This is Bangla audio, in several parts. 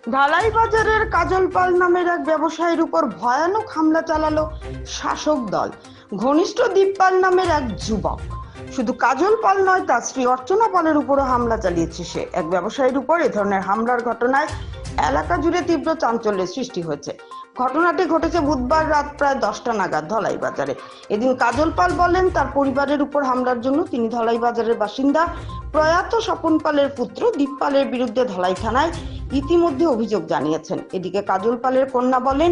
ঢালাই বাজারের কাজল পাল নামের এক ব্যবসায়ীর উপর ভয়ানক হামলা চালালো শাসক দল। ঘনিষ্ঠ দীপ পাল নামের এক যুবক। শুধু কাজল পাল নয়, তার স্ত্রী অর্চনা পালের উপরও হামলা চালিয়েছে সে। এক ব্যবসায়ীর উপর এ ধরনের হামলার ঘটনায় এলাকা জুড়ে তীব্র চাঞ্চল্যের সৃষ্টি হয়েছে। ঘটনাটি ঘটেছে বুধবার রাত প্রায় 10টা নাগাদ ধলাই বাজারে। এদিন কাজল পাল বলেন, তার পরিবারের উপর হামলার জন্য তিনি ধলাই বাজারের বাসিন্দা প্রয়াত স্বপন পালের পুত্র দীপ পালের বিরুদ্ধে ধলাই থানায় ইতিমধ্যে অভিযোগ জানিয়েছেন। এদিকে কাজল পালের কন্যা বলেন,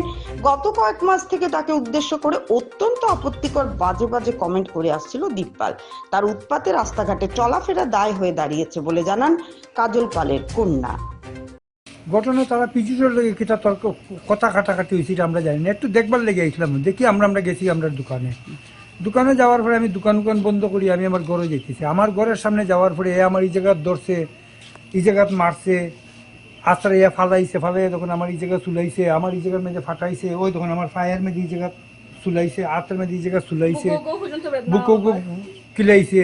গত কয়েক মাস থেকে তাকে উদ্দেশ্য করে অত্যন্ত আপত্তিকর বাজে বাজে কমেন্ট করে আসছিল দীপ পাল। তার উৎপাতে রাস্তাঘাটে চলাফেরা দায় হয়ে দাঁড়িয়েছে বলে জানান কাজল পালের কন্যা। ঘটনা তারা পিছুটার লেগে কিতা তর্ক কথা কাটাকাটি হয়েছে আমরা জানি না, একটু দেখবার লেগে আইছিলাম। দেখি আমরা গেছি আমরা দোকানে যাওয়ার পরে আমি দোকান বন্ধ করি, আমি আমার ঘরে যেতেছি। আমার ঘরের সামনে যাওয়ার পরে এ আমার এই জায়গাত ধরছে, এই জায়গাত মারছে, আছড়ে ইয়া ফালাইছে, তখন আমার এই জায়গা চুলাইছে, আমার এই জায়গার মেঝে ফাটাইছে, ওই তখন আমার ফায়ার মেঝে এই জায়গা চুলাইছে, আতের মেঝে এই জায়গা চুলাইছে, বুকো কিলাইছে।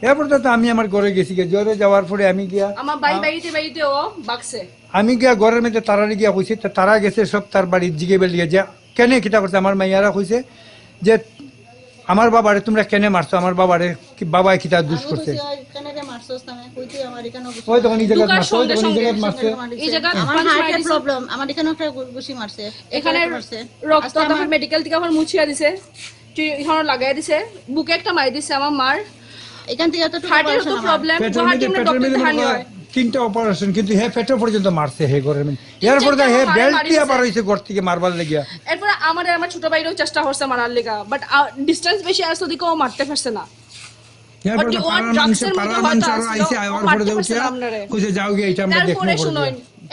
এরপর তো আমি আমার ঘরে গেছি, ঘরে যাওয়ার পরে আমি গিয়া আমি গিয়া ঘরের মধ্যে তারারে গিয়া কইছে, তারা গেছে সব তার বাড়ির জিগে বেলিয়ে যে কেন কিতা করছে। আমার মাইয়ারা কইছে যে আমার বাবারে তোমরা কেন মারছো, আমার বাবারে বাবা কিতা দুষ করছে। ওই তখন এই জায়গায় মারছে, ওই তখন এই জায়গায় মারছে, এই জায়গা আমার হার্টের প্রবলেম, আমার এখানে একটা ঘুষি মারছে, এখানে রক্ত আমার মেডিকেল থেকে আমার মুছিয়া দিছে, এখানে লাগাই দিছে, বুকে একটা মারি দিছে আমার মার। এখান থেকে তো হার্টের তো প্রবলেম, গুয়াহাটি আমরা ডক্টর দেখানি হয় 3টা অপারেশন, কিন্তু হে পেটে পর্যন্ত মারছে হে ঘরের মধ্যে। এরপর হে বেল্ট দিয়া বার হইছে ঘর থেকে মারবার লাগিয়া। এরপর আমার ছোট ভাইরও চেষ্টা করছে মারার লাগা, বাট ডিসটেন্স বেশি আসতো দিকে ও মারতে পারছে না।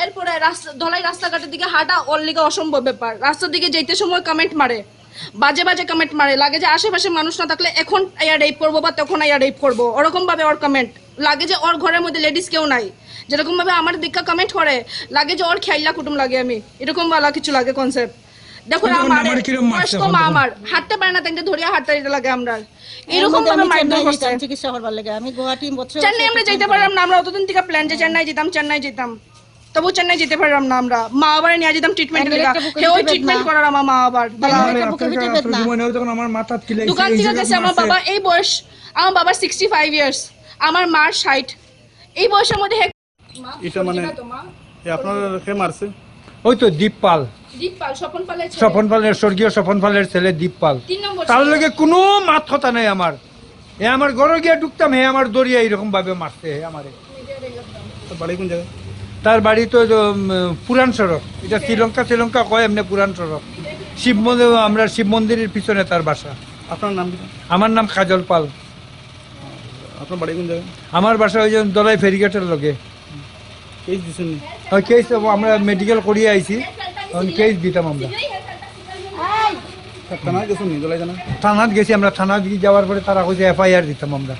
এরপরে ধলাই রাস্তাঘাটের দিকে হাঁটা ওর লিগে অসম্ভব ব্যাপার। রাস্তার দিকে যেতে সময় কমেন্ট মারে, বাজে কমেন্ট মারে, লাগে যে আশেপাশে মানুষ না থাকলে এখন আইয়া রেপ করবো বা তখন আইয়া রেপ করবো, ওরকম ভাবে ওর কমেন্ট লাগে যে ওর ঘরের মধ্যে লেডিস কেউ নাই। যেরকম ভাবে আমার দিকে কমেন্ট করে লাগে যে ওর খেয়াল্লা কুটুম লাগে, আমি এরকম বালা কিছু লাগে কনসেপ্ট। দেখো আমার মা আমার হাঁটতে পারে না, তাকে ধরিয়া হাঁটতে লাগে আমরা এরকম ভাবে মারধর করছে। চিকিৎসা করবার লাগে আমি গুয়াহাটি চেন্নাই আমরা যাইতে পারলাম না, আমরা অতদিন থেকে প্ল্যান যে চেন্নাই যেতাম, তবু চেন্নাই যেতে পারলাম না। আমরা মা আবার নিয়ে যেতাম ট্রিটমেন্ট লাগা, ওই ট্রিটমেন্ট করার আমার মা আবার দোকান থেকে গেছে। আমার বাবা এই বয়স, আমার বাবার 65 ইয়ার্স, আমার মার 60। এই বয়সের মধ্যে এটা মানে আপনার কে মারছে? ওই তো দীপ পাল, স্বপন পালের স্বর্গীয় স্বপন পালের ছেলে দীপ পাল। তার লগে কোনো মাত কথা নাই আমার। আমার ঘরে গিয়া ঢুকতাম, হে আমার দরিয়া এরকম ভাবে মারছে হে আমারে। বাড়ি কোন জায়গায়? তার বাড়ি তো পুরান সড়ক, এটা শ্রীলঙ্কা কয় এমনি পুরান সড়ক। শিব মন্দির, আমরা শিব মন্দিরের পিছনে তার বাসা। আপনার নাম কি? আমার নাম কাজল পাল। আপনার বাড়ি কোন জায়গায়? আমার বাসা ওই যে দলাই ফেরিঘাটের লগে। কেস দিছেন? কেস আমরা মেডিকেল করিয়ে আইছি, তখন কেস দিতাম আমরা। থানায় গেছেন? থানাত গেছি আমরা, থানাত যাওয়ার পরে তারা কইছে FIR দিতাম আমরা।